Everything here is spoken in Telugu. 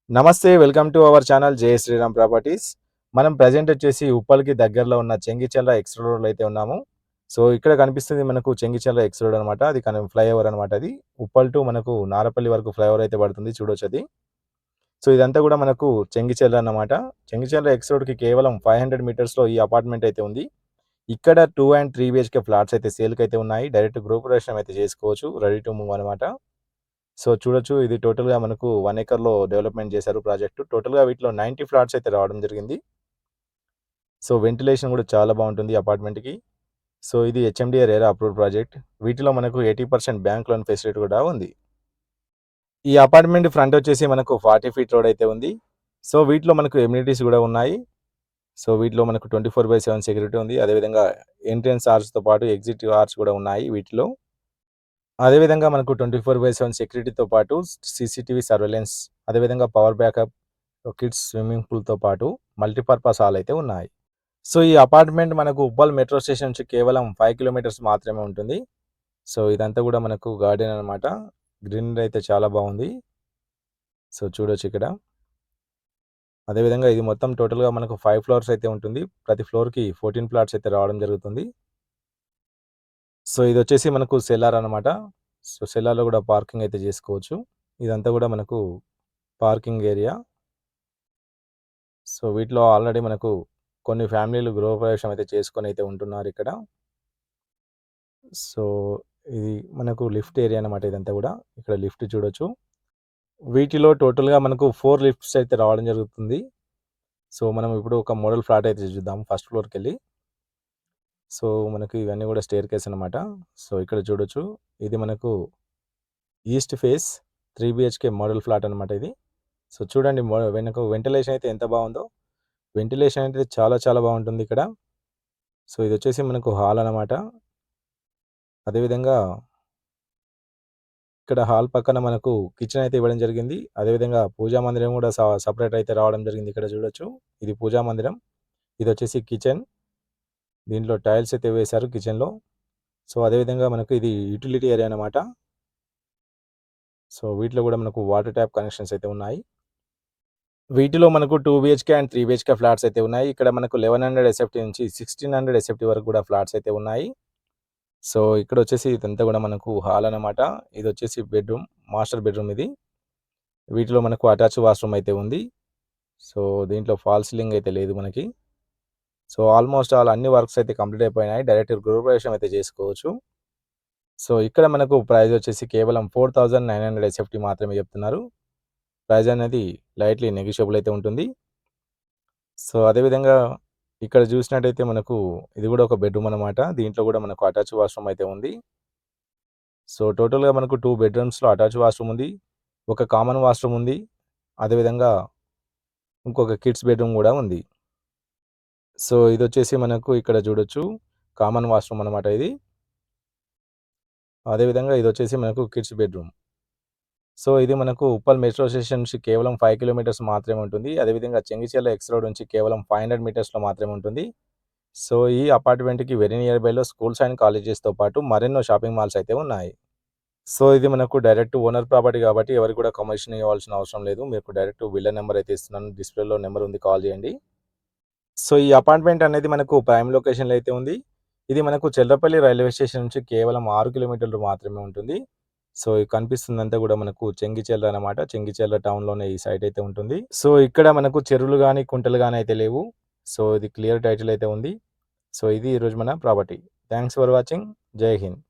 నమస్తే. వెల్కమ్ టు అవర్ ఛానల్ జై శ్రీరామ్ ప్రాపర్టీస్. మనం ప్రెజెంట్ వచ్చేసి ఉప్పల్‌కి దగ్గరలో ఉన్న చెంగిచెర్ల ఎక్స్ రోడ్‌లో అయితే ఉన్నాము. సో, ఇక్కడ కనిపిస్తుంది మనకు చెంగిచెర్ల ఎక్స్ రోడ్ అనమాట. అది ఫ్లైఓవర్ అనమాట అది. ఉప్పల్ టు మనకు నారపల్లి వరకు ఫ్లైఓవర్ అయితే పడుతుంది చూడొచ్చది. సో, ఇదంతా కూడా మనకు చెంగిచెర్ల అన్నమాట. చెంగిచెర్ల ఎక్స్ రోడ్‌కి కేవలం 500 మీటర్స్‌లో ఈ అపార్ట్మెంట్ అయితే ఉంది. ఇక్కడ 2 అండ్ 3 బీహెచ్‌కే ఫ్లాట్స్ అయితే సేల్‌కైతే ఉన్నాయి. డైరెక్ట్ గృహప్రవేశం అయితే చేసుకోవచ్చు. రెడీ టు మూవ్ అనమాట. సో, చూడొచ్చు ఇది టోటల్‌గా మనకు 1 ఎకర్‌లో డెవలప్‌మెంట్ చేశారు ప్రాజెక్ట్. టోటల్‌గా వీటిలో 90 ఫ్లాట్స్ అయితే రావడం జరిగింది. సో, వెంటిలేషన్ కూడా చాలా బావుంటుంది అపార్ట్మెంట్‌కి. సో, ఇది హెచ్ఎండీఏ రెరా అప్రూవ్డ్ ప్రాజెక్ట్. వీటిలో మనకు 80% బ్యాంక్ లోన్ ఫెసిలిటీ కూడా ఉంది. ఈ అపార్ట్మెంట్ ఫ్రంట్ వచ్చేసి మనకు 40 ఫీట్ రోడ్ అయితే ఉంది. సో, వీటిలో మనకు ఎమ్యూనిటీస్ కూడా ఉన్నాయి. సో, వీటిలో మనకు 24/7 సెక్యూరిటీ ఉంది. అదేవిధంగా ఎంట్రన్స్ ఆర్చ్‌తో పాటు ఎగ్జిట్ ఆర్చ్ కూడా ఉన్నాయి వీటిలో. అదేవిధంగా మనకు 24/7 సెక్యూరిటీతో పాటు సీసీటీవీ సర్వేలెన్స్, అదేవిధంగా పవర్ బ్యాకప్, కిడ్స్ స్విమ్మింగ్ పూల్‌తో పాటు మల్టీపర్పస్ హాల్ అయితే ఉన్నాయి. సో, ఈ అపార్ట్మెంట్ మనకు ఉప్పల్ మెట్రో స్టేషన్ నుంచి కేవలం 5 కిలోమీటర్స్ మాత్రమే ఉంటుంది. సో, ఇదంతా కూడా మనకు గార్డెన్ అనమాట. గ్రీనరీ అయితే చాలా బాగుంది. సో, చూడొచ్చు ఇక్కడ. అదేవిధంగా ఇది మొత్తం టోటల్‌గా మనకు 5 ఫ్లోర్స్ అయితే ఉంటుంది. ప్రతి ఫ్లోర్‌కి 14 ప్లాట్స్ అయితే రావడం జరుగుతుంది. సో, ఇదొచ్చేసి మనకు సెల్లార్ అనమాట. సో, సెల్లార్‌లో కూడా పార్కింగ్ అయితే చేసుకోవచ్చు. ఇదంతా కూడా మనకు పార్కింగ్ ఏరియా. సో, వీటిలో ఆల్రెడీ మనకు కొన్ని ఫ్యామిలీలు గృహప్రవేశం అయితే చేసుకొనైతే ఉంటున్నారిక్కడ. సో, ఇది మనకు లిఫ్ట్ ఏరియా అనమాట ఇదంతా గూడా. ఇక్కడ లిఫ్ట్ చూడొచ్చు. వీటిలో టోటల్‌గా మనకు 4 లిఫ్ట్స్ అయితే రావడం జరుగుతుంది. సో, మనం ఇప్పుడు ఒక మోడల్ ఫ్లాట్ అయితే చూద్దాం ఫస్ట్ ఫ్లోర్‌కెళ్ళి. సో, మనకు ఇవన్నీ గూడా స్టెయిర్‌కేస్ అనమాట. సో, ఇక్కడ చూడొచ్చు. ఇది మనకు east face 3 BHK model flat అనమాట ఇది. సో, చూడండి వెనక వెంటిలేషన్ అయితే ఎంత బావుందో. వెంటిలేషన్ అయితే చాలా చాలా బావుంటుంది ఇక్కడ. సో, ఇదొచ్చేసి మనకు హాల్ అనమాట. అదేవిధంగా ఇక్కడ హాల్ పక్కన మనకు కిచెన్ అయితే ఇవ్వడం జరిగింది. అదేవిధంగా పూజా మందిరం కూడా సెపరేట్ అయితే రావడం జరిగింది. ఇక్కడ చూడొచ్చు. ఇది పూజా మందిరం. ఇదొచ్చేసి కిచెన్. దీంట్లో టైల్స్ అయితే వేశారు కిచెన్‌లో. సో, అదేవిధంగా మనకు ఇది యుటిలిటీ ఏరియా అనమాట. సో, వీటిలో కూడా మనకు వాటర్ ట్యాప్ కనెక్షన్స్ అయితే ఉన్నాయి. వీటిలో మనకు 2 బీహెచ్‌కే అండ్ 3 బీహెచ్‌కే ఫ్లాట్స్ అయితే ఉన్నాయి. ఇక్కడ మనకు 1100 ఎస్ఎఫ్టీ నుంచి 1600 ఎస్ఎఫ్టీ వరకు కూడా ఫ్లాట్స్ అయితే ఉన్నాయి. సో, ఇక్కడొచ్చేసి ఇదంతా కూడా మనకు హాల్ అనమాట. ఇదొచ్చేసి బెడ్‌రూమ్, మాస్టర్ బెడ్‌రూమ్ ఇది. వీటిలో మనకు అటాచ్ వాష్‌రూమ్ అయితే ఉంది. సో, దీంట్లో ఫాల్ సీలింగ్ అయితే లేదు మనకి. సో, ఆల్మోస్ట్ ఆల్ అన్ని వర్క్స్ అయితే కంప్లీట్ అయిపోయినాయి. డైరెక్ట్ గృహప్రవేశం అయితే చేసుకోవచ్చు. సో, ఇక్కడ మనకు ప్రైస్ వచ్చేసి కేవలం 4900 ఎస్ఎఫ్టీ మాత్రమే చెప్తున్నారు. ప్రైస్ అనేది లైట్‌లీ నెగోషియబుల్ అయితే ఉంటుంది. సో, అదేవిధంగా ఇక్కడ చూసినట్టయితే మనకు ఇది కూడా ఒక బెడ్‌రూమ్ అనమాట. దీంట్లో కూడా మనకు అటాచ్ వాష్‌రూమ్ అయితే ఉంది. సో, టోటల్‌గా మనకు 2 బెడ్‌రూమ్స్‌లో అటాచ్ వాష్‌రూమ్ ఉంది. ఒక కామన్ వాష్‌రూమ్ ఉంది. అదేవిధంగా ఇంకొక కిడ్స్ బెడ్‌రూమ్ కూడా ఉంది. సో, ఇదొచ్చేసి మనకు ఇక్కడ చూడొచ్చు. కామన్ వాష్‌రూమ్ అనమాట ఇది. అదేవిధంగా ఇదొచ్చేసి మనకు కిడ్స్ బెడ్‌రూమ్. సో, ఇది మనకు ఉప్పల్ మెట్రో స్టేషన్ నుంచి కేవలం 5 కిలోమీటర్స్ మాత్రమే ఉంటుంది. అదేవిధంగా చెంగిచెర్ల ఎక్స్ రోడ్ నుంచి కేవలం 500 మీటర్స్‌లో మాత్రమే ఉంటుంది. సో, ఈ అపార్ట్మెంట్‌కి వెరీ నియర్ బైలో స్కూల్స్ అండ్ కాలేజెస్‌తో పాటు మరెన్నో షాపింగ్ మాల్స్ అయితే ఉన్నాయి. సో, ఇది మనకు డైరెక్ట్ ఓనర్ ప్రాపర్టీ కాబట్టి ఎవరికి కూడా కమిషన్ ఇవ్వాల్సిన అవసరం లేదు. మీకు డైరెక్ట్ బిల్డర్ నంబర్ అయితే ఇస్తున్నాను. డిస్‌ప్లేలో నంబర్ ఉంది, కాల్ చేయండి. సో, ఈ అపార్ట్మెంట్ అనేది మనకు ప్రైమ్ లొకేషన్‌లో అయితే ఉంది. ఇది మనకు చెర్లపల్లి రైల్వే స్టేషన్ నుంచి కేవలం 6 కిలోమీటర్లు మాత్రమే ఉంటుంది. సో, ఈ కనిపిస్తుందంతా కూడా మనకు చెంగిచెర్ల అనమాట. చెంగిచెర్ల టౌన్‌లోనే ఈ సైట్ అయితే ఉంటుంది. సో, ఇక్కడ మనకు చెరువులు గాని, కుంటలు గాని అయితే లేవు. సో, ఇది క్లియర్ టైటిల్ అయితే ఉంది. సో, ఇది ఈరోజు మన ప్రాపర్టీ. Thanks for watching. జై హింద్.